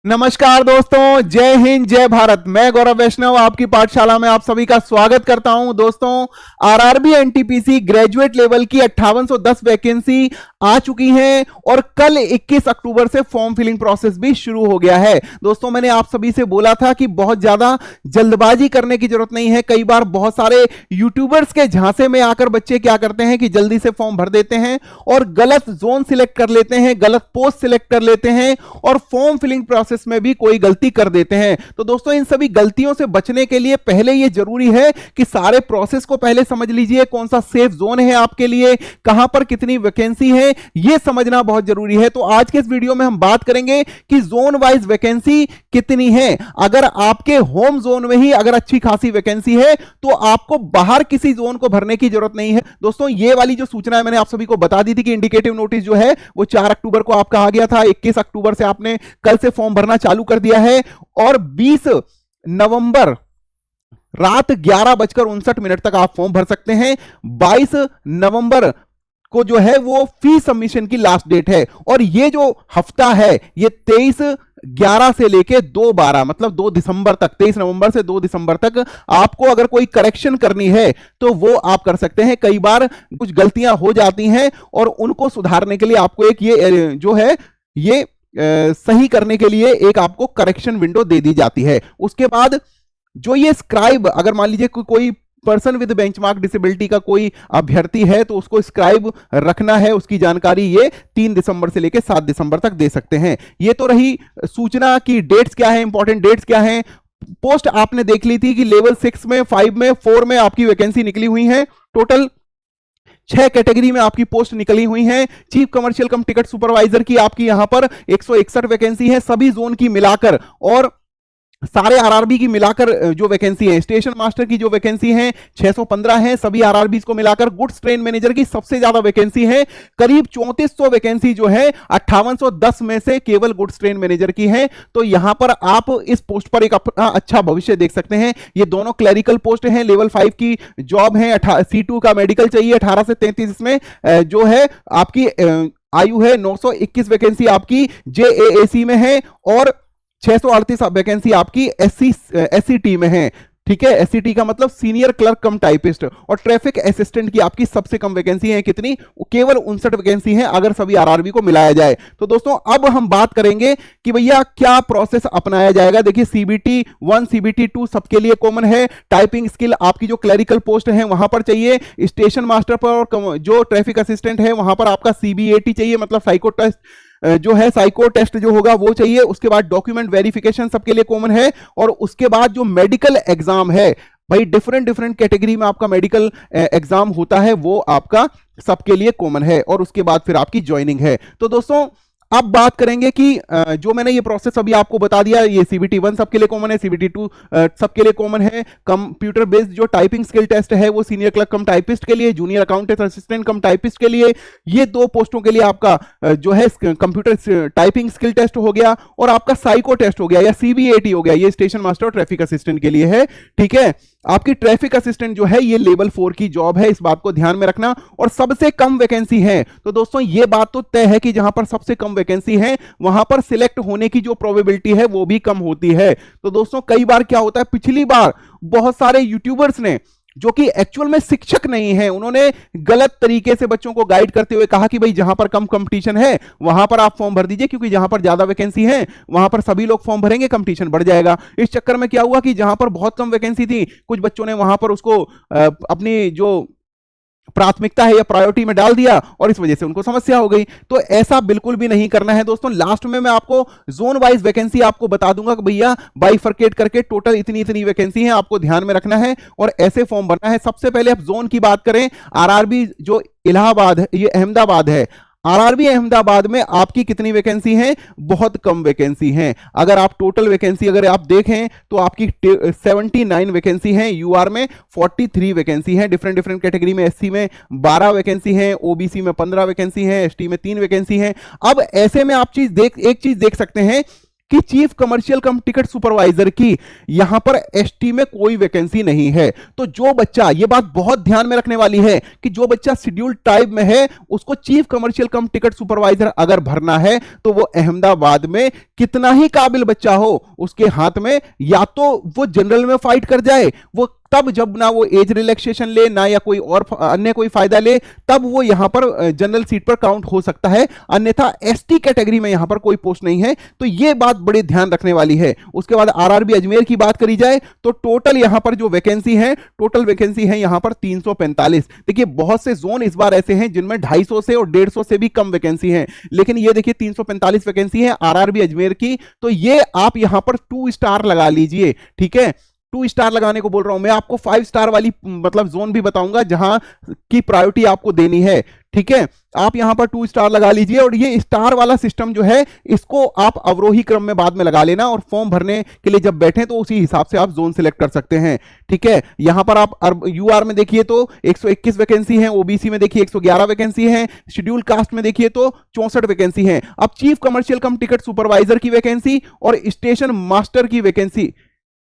नमस्कार दोस्तों, जय हिंद जय भारत। मैं गौरव वैष्णव आपकी पाठशाला में आप सभी का स्वागत करता हूं। दोस्तों, आरआरबी एनटीपीसी ग्रेजुएट लेवल की 5810 वैकेंसी आ चुकी हैं और कल 21 अक्टूबर से फॉर्म फिलिंग प्रोसेस भी शुरू हो गया है। दोस्तों, मैंने आप सभी से बोला था कि बहुत ज्यादा जल्दबाजी करने की जरूरत नहीं है। कई बार बहुत सारे यूट्यूबर्स के झांसे में आकर बच्चे क्या करते हैं कि जल्दी से फॉर्म भर देते हैं और गलत जोन सिलेक्ट कर लेते हैं, गलत पोस्ट सिलेक्ट कर लेते हैं और फॉर्म फिलिंग प्रोसेस में भी कोई गलती कर देते हैं। तो दोस्तों, इन सभी गलतियों से बचने के लिए पहले यह जरूरी है कि सारे प्रोसेस को पहले समझ लीजिए। कौन सा सेफ जोन है आपके लिए, कहां पर कितनी वैकेंसी है, यह समझना बहुत जरूरी है। तो आज के इस वीडियो में हम बात करेंगे कि जोन वाइज वैकेंसी कितनी है। अगर आपके होम जोन में ही अगर अच्छी खासी वैकेंसी है तो आपको बाहर किसी जोन को भरने की जरूरत नहीं है। दोस्तों, ये वाली जो सूचना है मैंने आप सभी को बता दी थी कि इंडिकेटिव नोटिस जो है वो 4 अक्टूबर को आपका आ गया था। 21 अक्टूबर से आपने कल से फॉर्म भरना चालू कर दिया है और 20 नवंबर रात 11:59 तक आप फॉर्म भर सकते हैं। 22 नवंबर को जो है वो फी सबमिशन की लास्ट डेट है और ये जो हफ्ता है ये 23/11 से लेके 2/12 मतलब 2 दिसंबर तक, 23 नवंबर से 2 दिसंबर तक आपको अगर कोई करेक्शन करनी है तो वो आप कर सकते हैं। कई बार कुछ गलतियां हो जाती हैं और उनको सुधारने के लिए आपको एक ये जो है ये सही करने के लिए एक आपको करेक्शन विंडो दे दी जाती है। उसके बाद जो ये स्क्राइब, अगर मान लीजिए कोई पर्सन विद बेंचमार्क डिसेबिलिटी का कोई अभ्यर्थी है तो उसको स्क्राइब रखना है, उसकी जानकारी ये 3 दिसंबर से लेकर 7 दिसंबर तक दे सकते हैं। ये तो रही सूचना की डेट्स क्या है, इंपॉर्टेंट डेट्स क्या है। पोस्ट आपने देख ली थी कि लेवल 6 में, 5 में, 4 में आपकी वैकेंसी निकली हुई है। टोटल 6 कैटेगरी में आपकी पोस्ट निकली हुई हैं। चीफ कमर्शियल कम टिकट सुपरवाइजर की आपकी यहां पर 161 वैकेंसी है सभी जोन की मिलाकर, और सारे आरआरबी की मिलाकर जो वैकेंसी है। स्टेशन मास्टर की जो वैकेंसी है 615 है सभी आरआरबी को मिलाकर। गुड्स ट्रेन मैनेजर की सबसे ज्यादा वैकेंसी है, करीब 3400 वैकेंसी जो है 5810 में से केवल गुड्स ट्रेन मैनेजर की है। तो यहां पर आप इस पोस्ट पर एक अपना अच्छा भविष्य देख सकते हैं। ये दोनों क्लरिकल पोस्ट हैं, लेवल 5 की जॉब है। C2 का मेडिकल चाहिए 18 से 33, इसमें जो है आपकी आयु है। 921 वैकेंसी आपकी JAAC में है और 638 वैकेंसी आपकी SCT में है। ठीक है, SCT का मतलब सीनियर क्लर्क कम टाइपिस्ट। और ट्रैफिक असिस्टेंट की आपकी सबसे कम वैकेंसी है, कितनी, केवल 59 वैकेंसी है अगर सभी आरआरबी को मिलाया जाए। तो दोस्तों, अब हम बात करेंगे कि भैया क्या प्रोसेस अपनाया जाएगा। देखिए, CBT 1 CBT 2 सबके लिए कॉमन है। टाइपिंग स्किल आपकी जो क्लरिकल पोस्ट है वहां पर चाहिए। स्टेशन मास्टर पर और जो ट्रैफिक असिस्टेंट है वहां पर आपका CBAT चाहिए, मतलब साइको टेस्ट जो है, साइको टेस्ट जो होगा वो चाहिए। उसके बाद डॉक्यूमेंट वेरिफिकेशन सबके लिए कॉमन है। और उसके बाद जो मेडिकल एग्जाम है भाई, डिफरेंट कैटेगरी में आपका मेडिकल एग्जाम होता है, वो आपका सबके लिए कॉमन है। और उसके बाद फिर आपकी ज्वाइनिंग है। तो दोस्तों, अब बात करेंगे कि जो मैंने ये प्रोसेस अभी आपको बता दिया, ये CBT 1 सबके लिए कॉमन है, CBT 2 सबके लिए कॉमन है। कंप्यूटर बेस्ड जो टाइपिंग स्किल टेस्ट है वो सीनियर क्लर्क कम टाइपिस्ट के लिए, जूनियर अकाउंटेंट असिस्टेंट कम टाइपिस्ट के लिए। ये 2 पोस्टों के लिए आपका जो है कंप्यूटर टाइपिंग स्किल टेस्ट हो गया और आपका साइको टेस्ट हो गया या CBAT हो गया, ये स्टेशन मास्टर और ट्रैफिक असिस्टेंट के लिए है। ठीक है, आपकी ट्रैफिक असिस्टेंट जो है ये लेवल 4 की जॉब है, इस बात को ध्यान में रखना। और सबसे कम वैकेंसी है। तो दोस्तों, ये बात तो तय है कि जहां पर सबसे कम वैकेंसी है वहां पर सिलेक्ट होने की जो प्रोबेबिलिटी है वो भी कम होती है। तो दोस्तों, कई बार क्या होता है, पिछली बार बहुत सारे यूट्यूबर्स ने जो कि एक्चुअल में शिक्षक नहीं है, उन्होंने गलत तरीके से बच्चों को गाइड करते हुए कहा कि भाई जहां पर कम कंपटीशन है वहां पर आप फॉर्म भर दीजिए, क्योंकि जहां पर ज्यादा वैकेंसी है वहां पर सभी लोग फॉर्म भरेंगे, कंपटीशन बढ़ जाएगा। इस चक्कर में क्या हुआ कि जहां पर बहुत कम वैकेंसी थी, कुछ बच्चों ने वहां पर उसको अपनी जो प्राथमिकता है या प्रायोरिटी में डाल दिया और इस वजह से उनको समस्या हो गई। तो ऐसा बिल्कुल भी नहीं करना है दोस्तों। लास्ट में मैं आपको जोन वाइज वैकेंसी आपको बता दूंगा कि भैया बाइफरकेट करके टोटल इतनी इतनी वैकेंसी है, आपको ध्यान में रखना है और ऐसे फॉर्म भरना है। सबसे पहले आप जोन की बात करें, आरआरबी जो इलाहाबाद है, ये अहमदाबाद है। आरआरबी अहमदाबाद में आपकी कितनी वैकेंसी है, बहुत कम वैकेंसी है। अगर आप टोटल वैकेंसी अगर आप देखें तो आपकी 79 वैकेंसी है। यूआर में 43 वैकेंसी है। डिफरेंट कैटेगरी में SC में 12 वैकेंसी है, OBC में 15 वैकेंसी है, ST में 3 वैकेंसी है। अब ऐसे में आप एक चीज देख सकते हैं कि चीफ कमर्शियल कम टिकट सुपरवाइजर की यहां पर एसटी में कोई वैकेंसी नहीं है। तो जो बच्चा, ये बात बहुत ध्यान में रखने वाली है कि जो बच्चा शेड्यूल टाइप में है उसको चीफ कमर्शियल कम टिकट सुपरवाइजर अगर भरना है तो वो अहमदाबाद में कितना ही काबिल बच्चा हो उसके हाथ में या तो वो जनरल में फाइट कर जाए, वो तब जब ना वो एज रिलैक्सेशन ले ना या कोई और अन्य कोई फायदा ले तब वो यहां पर जनरल सीट पर काउंट हो सकता है, अन्यथा एसटी कैटेगरी में यहां पर कोई पोस्ट नहीं है। तो ये बात बड़ी ध्यान रखने वाली है। उसके बाद आरआरबी अजमेर की बात करी जाए तो टोटल यहां पर जो वैकेंसी है, टोटल वैकेंसी है यहां पर 345। देखिए बहुत से जोन इस बार ऐसे हैं जिनमें 250 से और 150 से भी कम वैकेंसी है, लेकिन ये देखिए 345 वैकेंसी है आरआरबी अजमेर की। तो ये आप यहां पर 2 स्टार लगा लीजिए, ठीक है। 2 स्टार लगाने को बोल रहा हूं मैं, आपको 5 स्टार वाली मतलब जोन भी बताऊंगा जहां की प्रायोरिटी आपको देनी है, ठीक है। आप यहां पर 2 स्टार लगा लीजिए और ये स्टार वाला सिस्टम जो है इसको आप अवरोही क्रम में बाद में लगा लेना और फॉर्म भरने के लिए जब बैठे तो उसी हिसाब से आप जोन सिलेक्ट कर सकते हैं, ठीक है। यहां पर आप यूआर में देखिए तो 121 वैकेंसी है, ओबीसी में देखिए 111 वैकेंसी है, शेड्यूल कास्ट में देखिए तो 64 वैकेंसी है। अब चीफ कमर्शियल कम टिकट सुपरवाइजर की वैकेंसी और स्टेशन मास्टर की वैकेंसी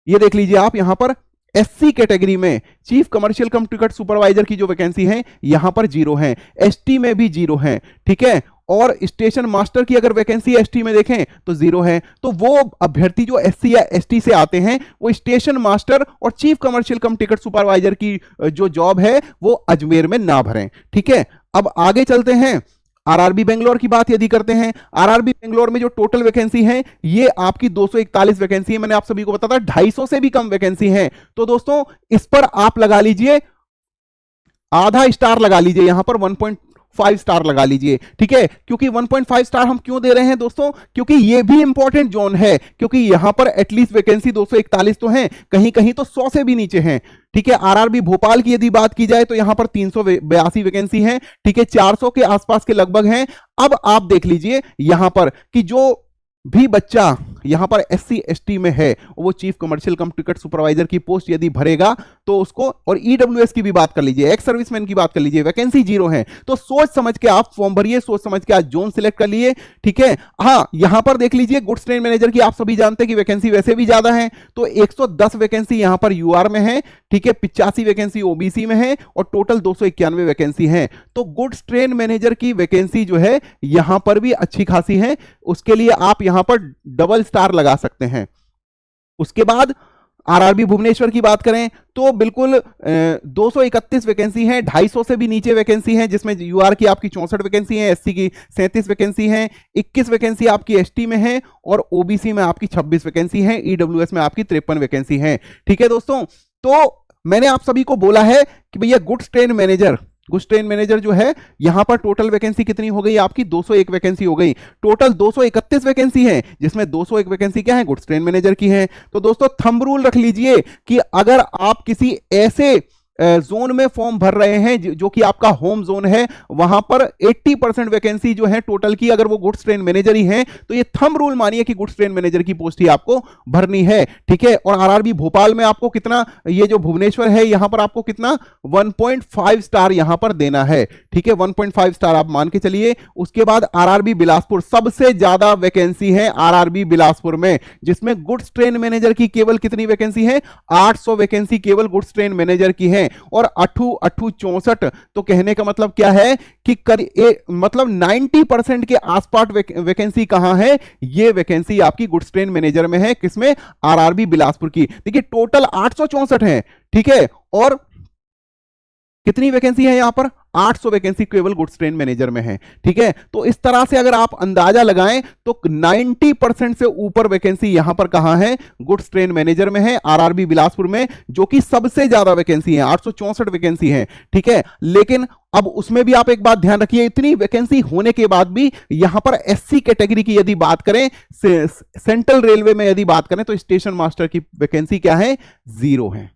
ये देख लीजिए आप यहां पर एससी कैटेगरी में चीफ कमर्शियल कम टिकट सुपरवाइजर की जो वैकेंसी है यहां पर 0 है, एसटी में भी 0 है, ठीक है। और स्टेशन मास्टर की अगर वैकेंसी एसटी में देखें तो 0 है। तो वो अभ्यर्थी जो एससी या एसटी से आते हैं वो स्टेशन मास्टर और चीफ कमर्शियल कम टिकट सुपरवाइजर की जो जॉब है वो अजमेर में ना भरें, ठीक है। अब आगे चलते हैं, आरआरबी बेंगलोर की बात यदि करते हैं, आरआरबी बेंगलोर में जो टोटल वैकेंसी है ये आपकी 241 वैकेंसी है। मैंने आप सभी को बताया था 250 से भी कम वैकेंसी है। तो दोस्तों इस पर आप लगा लीजिए आधा स्टार लगा लीजिए, यहां पर 1.5 स्टार लगा लीजिए, ठीक है। क्योंकि 1.5 स्टार हम क्यों दे रहे हैं दोस्तों, क्योंकि ये भी इंपॉर्टेंट जोन है, क्योंकि यहां पर एटलीस्ट वैकेंसी 241 तो है, कहीं कहीं तो 100 से भी नीचे हैं, ठीक है। आरआरबी भोपाल की यदि बात की जाए तो यहां पर 382 वैकेंसी है, ठीक है, 400 के आसपास के लगभग हैं। अब आप देख लीजिए यहां पर कि जो भी बच्चा यहां पर एससी एसटी में है वो चीफ कमर्शियल कम टिकट सुपरवाइजर की पोस्ट यदि भरेगा तो उसको, और ईडब्ल्यूएस की भी बात कर लीजिए, एक्स सर्विसमैन की बात कर लीजिए, वैकेंसी 0 है। तो सोच समझ के आप फॉर्म भरिए, सोच समझ के आज जोन सिलेक्ट कर लिए, ठीक है। हाँ यहां पर देख लीजिए गुड्स ट्रेन मैनेजर की आप सभी जानते हैं कि वैकेंसी वैसे भी ज्यादा है, तो 110 वैकेंसी यहां पर यूआर में है, ठीक है, 85 वैकेंसी ओबीसी में है और टोटल 291 वैकेंसी है। तो गुड्स ट्रेन मैनेजर की वैकेंसी जो है यहां पर भी अच्छी खासी है, उसके लिए आप यहां पर डबल स्टार लगा सकते हैं। उसके बाद आरआरबी भुवनेश्वर की बात करें तो बिल्कुल 231 वैकेंसी है, 250 से भी नीचे वैकेंसी है, जिसमें यूआर की आपकी 64 वैकेंसी है, एससी की 37 वैकेंसी है, 21 वैकेंसी आपकी एसटी में है और ओबीसी में आपकी 26 वैकेंसी है, ईडब्ल्यूएस में आपकी 53 वैकेंसी है, ठीक है दोस्तों। तो मैंने आप सभी को बोला है कि भैया गुड्स ट्रेन मैनेजर जो है यहां पर टोटल वैकेंसी कितनी हो गई आपकी, 201 वैकेंसी हो गई। टोटल 231 वैकेंसी है जिसमें 201 वैकेंसी क्या है, गुड्स ट्रेन मैनेजर की है। तो दोस्तों थंब रूल रख लीजिए कि अगर आप किसी ऐसे जोन में फॉर्म भर रहे हैं जो कि आपका होम जोन है, वहां पर 80% वैकेंसी जो है टोटल की अगर वो गुड्स ट्रेन मैनेजर ही है तो ये थंब रूल मानिए कि गुड्स ट्रेन मैनेजर की पोस्ट ही आपको भरनी है, ठीक है। और आरआरबी भोपाल में आपको कितना, ये जो भुवनेश्वर है यहां पर आपको कितना 1.5 स्टार यहां पर देना है, ठीक है, 1.5 स्टार आप मान के चलिए। उसके बाद आरआरबी बिलासपुर, सबसे ज्यादा वैकेंसी है आरआरबी बिलासपुर में, जिसमें गुड्स ट्रेन मैनेजर की केवल कितनी वैकेंसी है, 800 वैकेंसी केवल गुड्स ट्रेन मैनेजर की है। और 64, तो कहने का मतलब क्या है कि मतलब 90% के आसपास वैकेंसी कहां है, ये वैकेंसी आपकी गुड्स ट्रेन मैनेजर में है, किसमें, आरआरबी बिलासपुर की। देखिए टोटल 864 है, ठीक है, और कितनी वैकेंसी है यहां पर, 800 वैकेंसी केवल गुड्स ट्रेन मैनेजर में है, ठीक है। तो इस तरह से अगर आप अंदाजा लगाएं तो 90% से ऊपर वैकेंसी यहां पर कहां है, गुड्स ट्रेन मैनेजर में है, आरआरबी बिलासपुर में, जो कि सबसे ज्यादा वैकेंसी है, 864 वैकेंसी है, ठीक है। लेकिन अब उसमें भी आप एक बात ध्यान रखिए, इतनी वैकेंसी होने के बाद भी यहां पर एससी कैटेगरी की यदि बात करें, सेंट्रल रेलवे में यदि बात करें तो स्टेशन मास्टर की वैकेंसी क्या है, 0 है,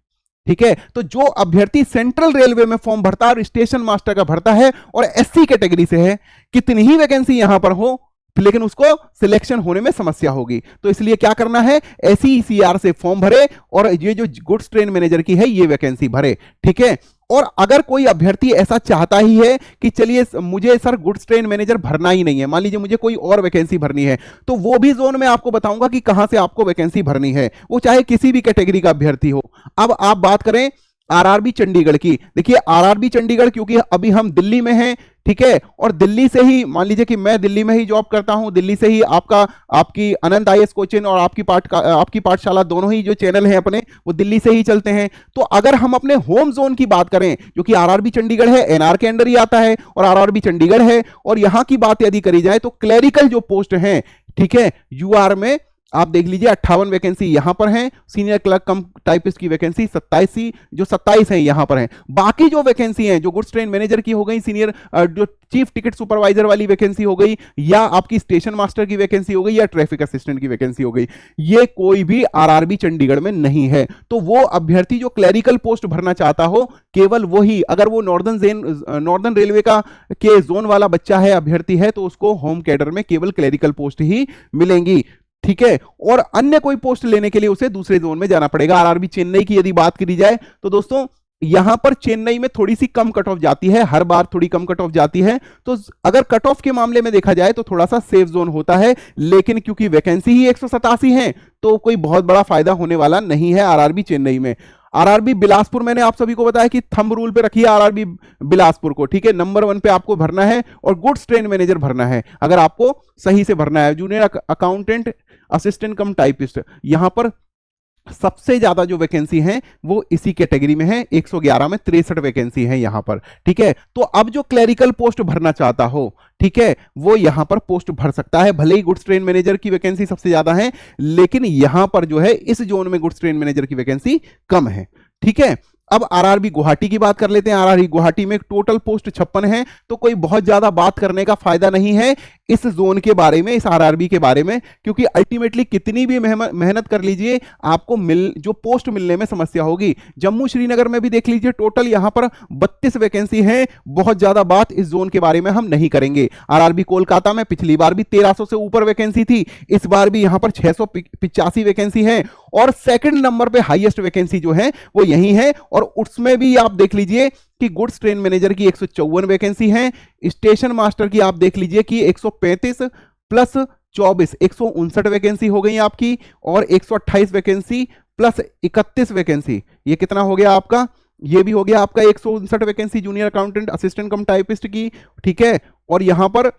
ठीक है। तो जो अभ्यर्थी सेंट्रल रेलवे में फॉर्म भरता है और स्टेशन मास्टर का भरता है और एससी कैटेगरी से है, कितनी ही वैकेंसी यहां पर हो लेकिन उसको सिलेक्शन होने में समस्या होगी। तो इसलिए क्या करना है, SECR से फॉर्म भरे और ये जो गुड्स ट्रेन मैनेजर की है ये वैकेंसी भरे। ठीक है, और अगर कोई अभ्यर्थी ऐसा चाहता ही है कि चलिए मुझे सर गुड्स ट्रेन मैनेजर भरना ही नहीं है, मान लीजिए मुझे कोई और वैकेंसी भरनी है, तो वो भी जोन में आपको बताऊंगा कि कहां से आपको वैकेंसी भरनी है, वो चाहे किसी भी कैटेगरी का अभ्यर्थी हो। अब आप बात करें आरआरबी चंडीगढ़ की। देखिए आरआरबी चंडीगढ़, क्योंकि अभी हम दिल्ली में हैं, ठीक है, और दिल्ली से ही मान लीजिए कि मैं दिल्ली में ही जॉब करता हूं, दिल्ली से ही आपकी अनंत आईएएस कोचिंग और आपकी पाठशाला दोनों ही जो चैनल हैं अपने, वो दिल्ली से ही चलते हैं। तो अगर हम अपने होम जोन की बात करें, जो कि आरआरबी चंडीगढ़ है, एनआर के अंडर ही आता है और आरआरबी चंडीगढ़ है, और यहां की बात यदि करी जाए तो क्लरिकल जो पोस्ट है, ठीक है, यूआर में आप देख लीजिए 58 वैकेंसी यहां पर हैं, सीनियर क्लर्क कम टाइपिस्ट की वैकेंसी 27 है यहां पर हैं। बाकी जो वैकेंसी हैं, जो गुड्स ट्रेन मैनेजर की हो गई, सीनियर जो चीफ टिकट सुपरवाइजर वाली वैकेंसी हो गई, या आपकी स्टेशन मास्टर की वैकेंसी हो गई, या ट्रैफिक असिस्टेंट की वैकेंसी हो गई, ये कोई भी आरआरबी चंडीगढ़ में नहीं है। तो वो अभ्यर्थी जो क्लरिकल पोस्ट भरना चाहता हो, केवल वही, अगर वो नॉर्दर्न रेलवे का के जोन वाला बच्चा है, अभ्यर्थी है, तो उसको होम कैडर में केवल क्लरिकल पोस्ट ही मिलेंगी। ठीक है, और अन्य कोई पोस्ट लेने के लिए उसे दूसरे जोन में जाना पड़ेगा। आरआरबी चेन्नई की यदि बात करी जाए तो दोस्तों यहां पर चेन्नई में थोड़ी सी कम कट ऑफ जाती है, हर बार थोड़ी कम कट ऑफ जाती है। तो अगर कट ऑफ के मामले में देखा जाए तो थोड़ा सा सेफ जोन होता है, लेकिन क्योंकि वैकेंसी ही 187 है तो कोई बहुत बड़ा फायदा होने वाला नहीं है आरआरबी चेन्नई में। आरआरबी बिलासपुर, मैंने आप सभी को बताया कि थंब रूल पे रखिए आरआरबी बिलासपुर को, ठीक है, नंबर 1 पे आपको भरना है और गुड्स ट्रेन मैनेजर भरना है, अगर आपको सही से भरना है। जूनियर अकाउंटेंट असिस्टेंट कम टाइपिस्ट, यहां पर सबसे ज्यादा जो वैकेंसी है वो इसी कैटेगरी में है, 111 में 63 वैकेंसी है यहां पर। ठीक है, तो अब जो क्लरिकल पोस्ट भरना चाहता हो, ठीक है, वो यहां पर पोस्ट भर सकता है। भले ही गुड्स ट्रेन मैनेजर की वैकेंसी सबसे ज्यादा है, लेकिन यहां पर जो है इस जोन में गुड्स ट्रेन मैनेजर की वैकेंसी कम है। ठीक है, अब आरआरबी गुवाहाटी की बात कर लेते हैं। आरआरबी गुवाहाटी में टोटल पोस्ट 56 है, तो कोई बहुत ज्यादा बात करने का फायदा नहीं है इस जोन के बारे में, इस आरआरबी के बारे में, क्योंकि अल्टीमेटली कितनी भी मेहनत कर लीजिए आपको जो पोस्ट मिलने में समस्या होगी। जम्मू श्रीनगर में भी देख लीजिए, टोटल यहां पर 32 वैकेंसी है, बहुत ज्यादा बात इस जोन के बारे में हम नहीं करेंगे। आरआरबी कोलकाता में पिछली बार भी 1300 से ऊपर वैकेंसी थी, इस बार भी यहां पर 685 वैकेंसी है, और सेकंड नंबर पे हाईएस्ट वैकेंसी जो है वो यही है, और उसमें भी आप देख लीजिए कि गुड्स ट्रेन मैनेजर की 154 वैकेंसी है, स्टेशन मास्टर की आप देख लीजिए कि 135 प्लस 24 159 वैकेंसी हो गई आपकी, और 128 वैकेंसी प्लस 31 वैकेंसी, ये कितना हो गया आपका, ये भी हो गया आपका 159 वैकेंसी जूनियर अकाउंटेंट असिस्टेंट कम टाइपिस्ट की। ठीक है, और यहां पर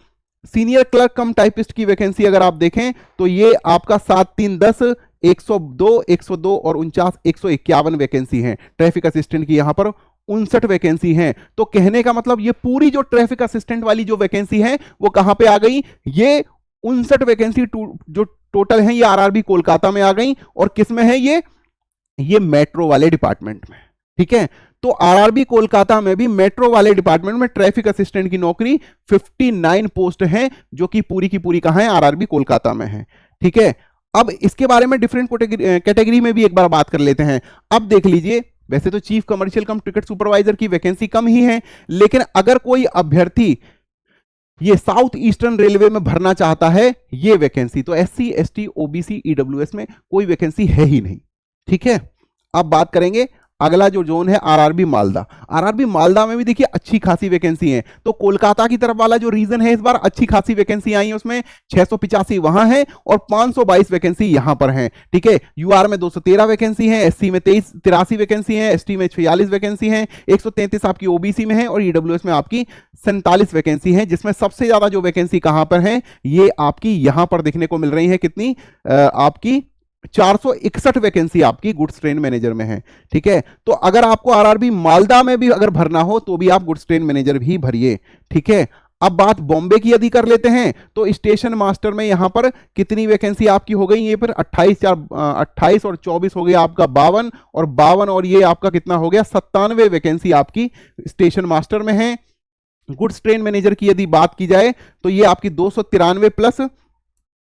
सीनियर क्लर्क कम टाइपिस्ट की वैकेंसी अगर आप देखें तो ये आपका 7 3 10 102 और 49 151 वैकेंसी है। ट्रैफिक असिस्टेंट की यहां पर 59 वैकेंसी हैं। तो कहने का मतलब ये पूरी जो ट्रैफिक असिस्टेंट वाली जो वैकेंसी है वो कहां पे आ गई, ये 59 वैकेंसी जो टोटल है ये आरआरबी कोलकाता में आ गई, और किस में है ये मेट्रो वाले डिपार्टमेंट में। ठीक है, तो आरआरबी कोलकाता में भी मेट्रो वाले डिपार्टमेंट में ट्रैफिक असिस्टेंट की नौकरी 59 पोस्ट है, जो कि पूरी की पूरी कहां है, आरआरबी कोलकाता में है। ठीक है, अब इसके बारे में डिफरेंट कैटेगरी में भी एक बार बात कर लेते हैं। अब देख लीजिए, वैसे तो चीफ कमर्शियल कम टिकट सुपरवाइजर की वैकेंसी कम ही है, लेकिन अगर कोई अभ्यर्थी ये साउथ ईस्टर्न रेलवे में भरना चाहता है ये वैकेंसी, तो SC ST OBC EWS में कोई वैकेंसी है ही नहीं। ठीक है, अब बात करेंगे अगला जो जोन है आरआरबी मालदा। आरआरबी मालदा में भी देखिए अच्छी खासी वैकेंसी है, तो कोलकाता की तरफ वाला जो रीजन है इस बार अच्छी खासी वैकेंसी आई है, उसमें 685 वहां है और 522 वैकेंसी यहां पर है। ठीक है, यूआर में 213 वैकेंसी है, SC में 83 वैकेंसी है, ST में 46 वैकेंसी है, 133 आपकी OBC में है, और EWS में आपकी 47 वैकेंसी है, जिसमें सबसे ज्यादा जो वैकेंसी कहां पर है ये आपकी यहां पर देखने को मिल रही है, कितनी आपकी 461 वैकेंसी आपकी गुड्स ट्रेन मैनेजर में है। ठीक है, तो अगर आपको आरआरबी मालदा में भी अगर भरना हो तो भी आप गुड्स ट्रेन मैनेजर भी भरिए। ठीक है, अब बात बॉम्बे की यदि कर लेते हैं तो स्टेशन मास्टर में यहां पर कितनी वैकेंसी आपकी हो गई, ये पर 28 और 24 हो गया आपका 52 और ये आपका कितना हो गया 97 वैकेंसी आपकी स्टेशन मास्टर में है। गुड्स ट्रेन मैनेजर की यदि बात की जाए तो ये आपकी 293 प्लस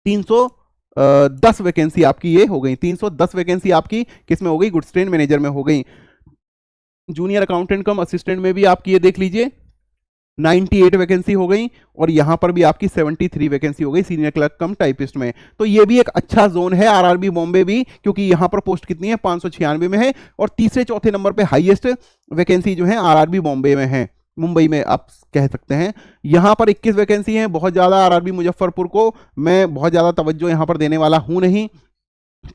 310 वैकेंसी आपकी ये हो गई, 310 वैकेंसी आपकी किसमें हो गई, गुड्स ट्रेन मैनेजर में हो गई। जूनियर अकाउंटेंट कम असिस्टेंट में भी आपकी ये देख लीजिए 98 वैकेंसी हो गई और यहां पर भी आपकी 73 वैकेंसी हो गई सीनियर क्लर्क कम टाइपिस्ट में। तो ये भी एक अच्छा जोन है आरआरबी बॉम्बे भी, क्योंकि यहां पर पोस्ट कितनी है 596 में है और तीसरे चौथे नंबर पे हाईएस्ट वैकेंसी जो है आरआरबी बॉम्बे में है, मुंबई में आप कह सकते हैं। यहां पर 21 वैकेंसी है, बहुत ज्यादा आरआरबी मुजफ्फरपुर को मैं बहुत ज्यादा तवज्जो यहां पर देने वाला हूं नहीं,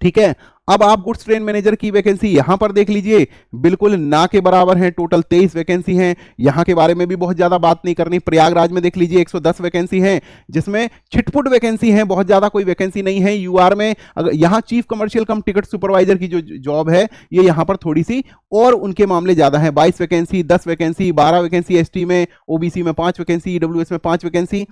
ठीक है। अब आप गुड्स ट्रेन मैनेजर की वैकेंसी यहां पर देख लीजिए, बिल्कुल ना के बराबर है, टोटल 23 वैकेंसी हैं। यहां के बारे में भी बहुत ज्यादा बात नहीं करनी। प्रयागराज में देख लीजिए 110 वैकेंसी है, जिसमें छिटपुट वैकेंसी है, बहुत ज्यादा कोई वैकेंसी नहीं है। यूआर में अगर यहां चीफ कमर्शियल कम टिकट सुपरवाइजर की जो जॉब है ये यहां पर थोड़ी सी और उनके मामले ज्यादा है, 22 वैकेंसी, 10 वैकेंसी, 12 वैकेंसी एसटी में, ओबीसी में 5 वैकेंसी, ईडब्ल्यूएस में 5 वैकेंसी।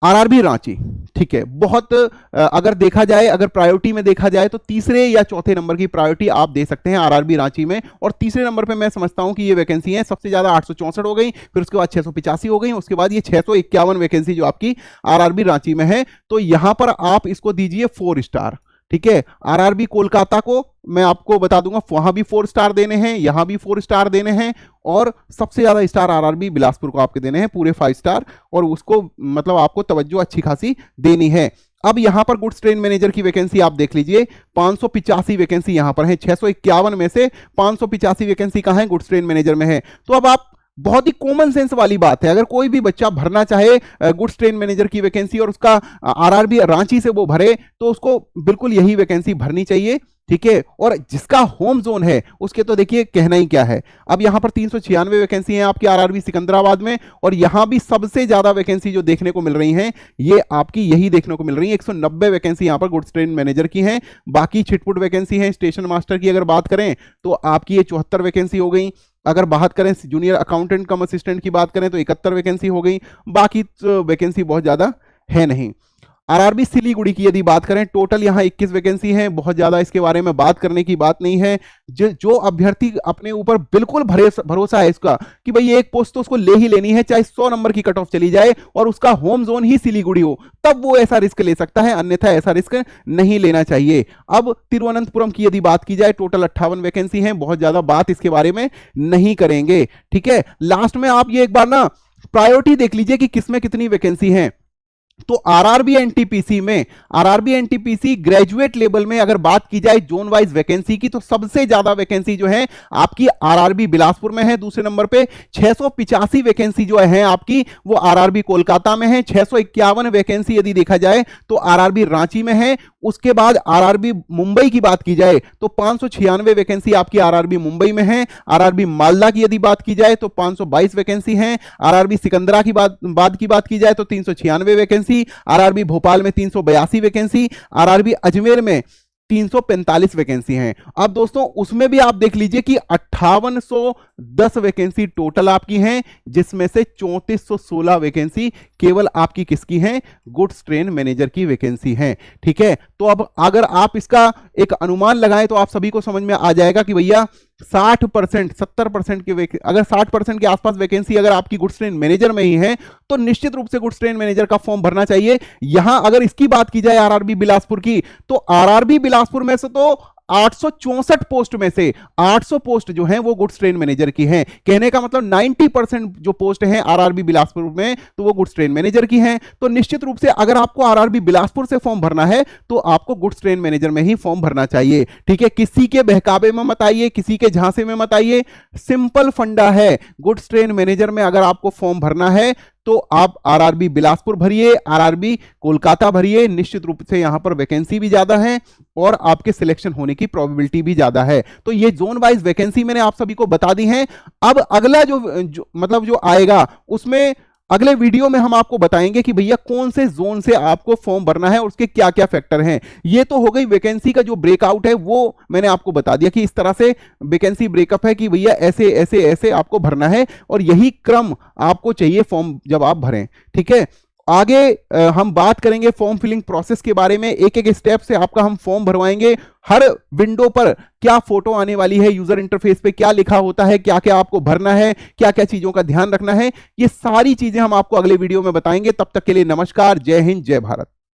आरआरबी रांची, ठीक है, बहुत अगर देखा जाए, अगर प्रायोरिटी में देखा जाए तो तीसरे या चौथे नंबर की प्रायोरिटी आप दे सकते हैं आरआरबी रांची में। और तीसरे नंबर पे मैं समझता हूं कि ये वैकेंसी है सबसे ज्यादा 864 हो गई, फिर उसके बाद 685 हो गई, उसके बाद ये 651 वैकेंसी जो आपकी आरआरबी रांची में है। तो यहां पर आप इसको दीजिए 4 स्टार, ठीक है। आरआरबी कोलकाता को मैं आपको बता दूंगा, वहां भी 4 स्टार देने हैं, यहां भी 4 स्टार देने हैं और सबसे ज्यादा स्टार आरआरबी बिलासपुर को आपके देने हैं, पूरे 5 स्टार, और उसको मतलब आपको तवज्जो अच्छी खासी देनी है। अब यहां पर गुड्स ट्रेन मैनेजर की वैकेंसी आप देख लीजिए, 585 वैकेंसी यहां पर है, 651 में से 585 वैकेंसी कहां है, गुड्स ट्रेन मैनेजर में है। तो अब आप बहुत ही कॉमन सेंस वाली बात है, अगर कोई भी बच्चा भरना चाहे गुड्स ट्रेन मैनेजर की वैकेंसी और उसका आरआरबी रांची से वो भरे, तो उसको बिल्कुल यही वैकेंसी भरनी चाहिए, ठीक है। और जिसका होम जोन है उसके तो देखिए कहना ही क्या है। अब यहां पर 396 वैकेंसी है आपकी आरआरबी सिकंदराबाद में, और यहां भी सबसे ज्यादा वैकेंसी जो देखने को मिल रही हैं ये आपकी यही देखने को मिल रही है, 190 वैकेंसी यहां पर गुड्स ट्रेन मैनेजर की हैं। बाकी छिटपुट वैकेंसी है। स्टेशन मास्टर की अगर बात करें तो आपकी ये 74 वैकेंसी हो गई। अगर बात करें जूनियर अकाउंटेंट कम असिस्टेंट की बात करें तो 71 वैकेंसी हो गई। बाकी वैकेंसी बहुत ज्यादा है नहीं। आरआरबी सिलीगुड़ी की यदि बात करें, टोटल यहां 21 वैकेंसी है, बहुत ज्यादा इसके बारे में बात करने की बात नहीं है। जो अभ्यर्थी अपने ऊपर बिल्कुल भरोसा है इसका कि भाई एक पोस्ट तो उसको ले ही लेनी है, चाहे 100 नंबर की कट ऑफ चली जाए और उसका होम जोन ही सिलीगुड़ी हो, तब वो ऐसा रिस्क ले सकता है, अन्यथा ऐसा रिस्क नहीं लेना चाहिए। अब तिरुवनंतपुरम की यदि बात की जाए, टोटल 58 वैकेंसी है, बहुत ज्यादा बात इसके बारे में नहीं करेंगे, ठीक है। लास्ट में आप ये एक बार ना प्रायोरिटी देख लीजिए कि किसमें कितनी वैकेंसी है। तो आरआरबी एनटीपीसी में, आरआरबी एनटीपीसी ग्रेजुएट लेवल में अगर बात की जाए जोन वाइज वैकेंसी की, तो सबसे ज्यादा वैकेंसी जो है आपकी आरआरबी बिलासपुर में है। दूसरे नंबर पे 685 वैकेंसी जो है आपकी वो आरआरबी कोलकाता में है। 651 वैकेंसी यदि देखा जाए तो आरआरबी रांची में है। उसके बाद आरआरबी मुंबई की बात की जाए तो 596 वैकेंसी आपकी आरआरबी मुंबई में है। आरआरबी मालदा की यदि बात की जाए तो 522 वैकेंसी है। आरआरबी सिकंदरा की बात की जाए तो 396 वैकेंसी। आरआरबी भोपाल में 382 वैकेंसी। आरआरबी अजमेर में 345 वैकेंसी हैं। अब दोस्तों उसमें भी आप देख लीजिए कि 5810 वैकेंसी टोटल आपकी हैं, जिसमें से 3416 वैकेंसी केवल आपकी किसकी हैं, गुड्स ट्रेन मैनेजर की वैकेंसी हैं, ठीक है। तो अब अगर आप इसका एक अनुमान लगाएं तो आप सभी को समझ में आ जाएगा कि भैया 60% 70% के अगर 60% के आसपास वैकेंसी अगर आपकी गुड्स ट्रेन मैनेजर में ही है तो निश्चित रूप से गुड्स ट्रेन मैनेजर का फॉर्म भरना चाहिए। यहां अगर इसकी बात की जाए आरआरबी बिलासपुर की, तो आरआरबी बिलासपुर में से तो 864 पोस्ट में से 800 पोस्ट जो हैं वो गुड्स ट्रेन मैनेजर की हैं। कहने का मतलब 90% जो पोस्ट हैं आरआरबी बिलासपुर में तो वो गुड्स ट्रेन मैनेजर की हैं। तो निश्चित रूप से अगर आपको आरआरबी बिलासपुर से फॉर्म भरना है तो आपको गुड्स ट्रेन मैनेजर में ही फॉर्म भरना चाहिए, ठीक है। किसी के बहकावे में मत आइए, किसी के झांसे में मत आइए। सिंपल फंडा है, गुड्स ट्रेन मैनेजर में अगर आपको फॉर्म भरना है तो आप आरआरबी बिलासपुर भरिए, आरआरबी कोलकाता भरिए। निश्चित रूप से यहां पर वैकेंसी भी ज्यादा है और आपके सिलेक्शन होने की प्रोबेबिलिटी भी ज्यादा है। तो ये जोन वाइज वैकेंसी मैंने आप सभी को बता दी है। अब अगला जो आएगा उसमें अगले वीडियो में हम आपको बताएंगे कि भैया कौन से जोन से आपको फॉर्म भरना है और उसके क्या क्या फैक्टर हैं। ये तो हो गई वैकेंसी का जो ब्रेकआउट है, वो मैंने आपको बता दिया कि इस तरह से वैकेंसी ब्रेकअप है कि भैया ऐसे ऐसे ऐसे आपको भरना है और यही क्रम आपको चाहिए फॉर्म जब आप भरें, ठीक है। आगे हम बात करेंगे फॉर्म फिलिंग प्रोसेस के बारे में, एक एक स्टेप से आपका हम फॉर्म भरवाएंगे। हर विंडो पर क्या फोटो आने वाली है, यूजर इंटरफेस पे क्या लिखा होता है, क्या क्या आपको भरना है, क्या क्या चीजों का ध्यान रखना है, ये सारी चीजें हम आपको अगले वीडियो में बताएंगे। तब तक के लिए नमस्कार, जय हिंद, जय भारत।